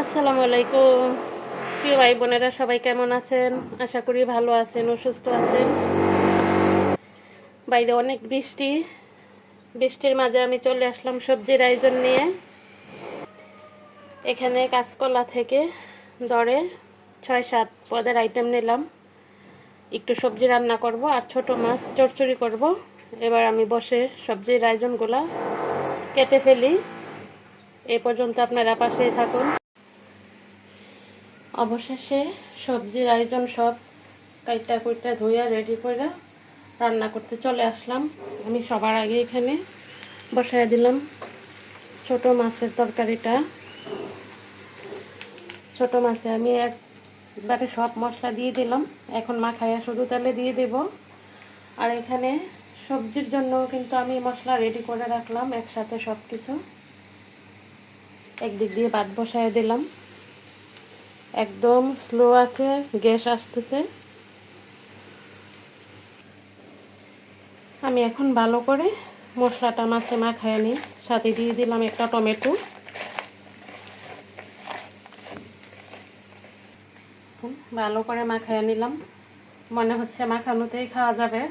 আসসালামু আলাইকুম। প্রিয় ভাই বোনেরা সবাই কেমন আছেন? আশা করি ভালো আছেন ও সুস্থ আছেন। বাইরে অনেক বৃষ্টি, বৃষ্টির মাঝে আমি চলে আসলাম সবজির আয়োজন নিয়ে। এখানে কাঁচকলা থেকে ধরে 6-7 পদের আইটেম নিলাম। একটু সবজি রান্না করব আর ছোট মাছ চচ্চড়ি করব। এবার আমি বসে সবজির আয়োজনগুলো কেটে ফেলি। এই পর্যন্ত আপনারা পাশেই থাকুন। অবশেষে সবজির আয়োজন সব কাইটা কুইটা ধুইয়া রেডি করে রান্না করতে চলে আসলাম। আমি সবার আগে এখানে বসায় দিলাম ছোট মাছের তরকারিটা। ছোট মাছে আমি একবারে সব মশলা দিয়ে দিলাম। এখন মাখাইয়া শুধু তেলে দিয়ে দেব। আর এখানে সবজির জন্য কিন্তু আমি মশলা রেডি করে রাখলাম একসাথে সব কিছু। একদিক দিয়ে ভাত বসায় দিলাম। একদম স্লো আছে, গ্যাস আসতেছে। আমি এখন ভালো করে মশলাটা মাছে মাখায় নিই। সাথে দিয়ে দিলাম একটা টমেটো। ভালো করে মাখায় নিলাম। মনে হচ্ছে মাখানোতেই খাওয়া যাবে।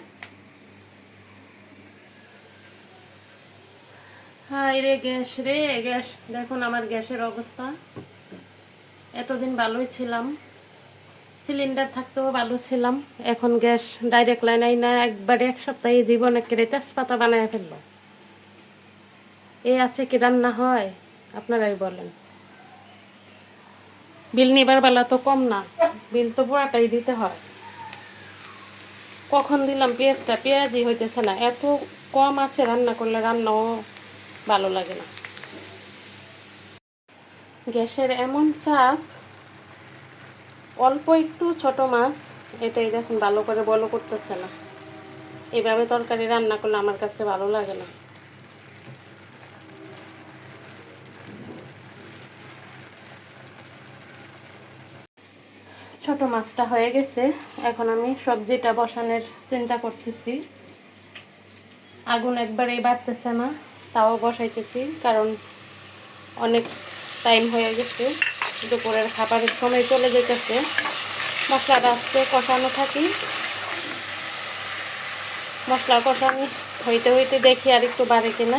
হাই রে গ্যাস রে গ্যাস, দেখুন আমার গ্যাসের অবস্থা। এতদিন ভালোই ছিলাম, সিলিন্ডার থাকতেও ভালো ছিলাম। এখন গ্যাস ডাইরেক্ট লাইন আই না, একবারে এক সপ্তাহে জীবনে কেড়ে তেজপাতা বানায় ফেললো। এই আছে কি রান্না হয়? আপনারাই বলেন। বিল নিবার বেলা তো কম না, বিল তো পুরাটাই দিতে হয়। কখন দিলাম পেঁয়াজটা, পেঁয়াজই হইতেছে না। এত কম আছে, রান্না করলে রান্নাও ভালো লাগে না। গ্যাসের এমন চাপ, অল্প একটু ছোট মাছ, এটাই দেখুন ভালো করে বলো করতেছে না। এইভাবে তরকারি রান্না করলে আমার কাছে ভালো লাগে না। ছোট মাছটা হয়ে গেছে, এখন আমি সবজিটা বসানোর চিন্তা করতেছি। আগুন একবারেই বাড়তেছে না, তাও বসাইতেছি, কারণ অনেক টাইম হয়ে গেছে, দুপুরের খাবারের সময় চলে যেতেছে। মশলাটা আস্তে কষানো থাকি। মশলা কষানো হইতে হইতে দেখি আর একটু বাড়ে কিনা।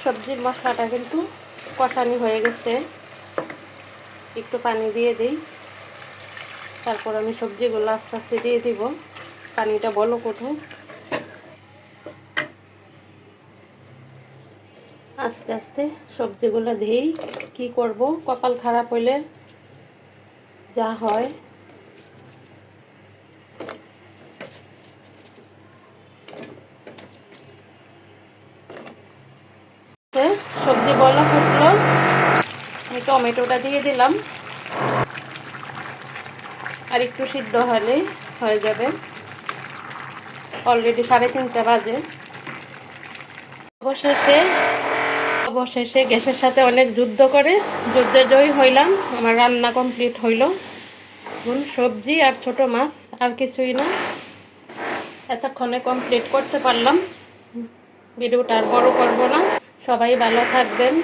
সবজির মশলাটা কিন্তু কষানো হয়ে গেছে। একটু পানি দিয়ে দিই, তারপর আমি সবজিগুলো আস্তে আস্তে দিয়ে দিব। পানিটা বলক উঠুক। আস্তে আস্তে সবজিগুলো দিই। কি করব, কপাল খারাপ হইলে যা হয়। সবজি বলক উঠলো, আমি টমেটোটা দিয়ে দিলাম। আর একটু সিদ্ধ হলেই হয়ে যাবে। অলরেডি 3:30 বাজে। অবশেষে গ্যাসের সাথে অনেক যুদ্ধ করে যুদ্ধে জয়ী হইলাম। আমার রান্না কমপ্লিট হইল। সবজি আর ছোট মাছ, আর কিছুই না। এতক্ষণে কমপ্লিট করতে পারলাম। ভিডিওটা আর বড় করব না। সবাই ভালো থাকবেন।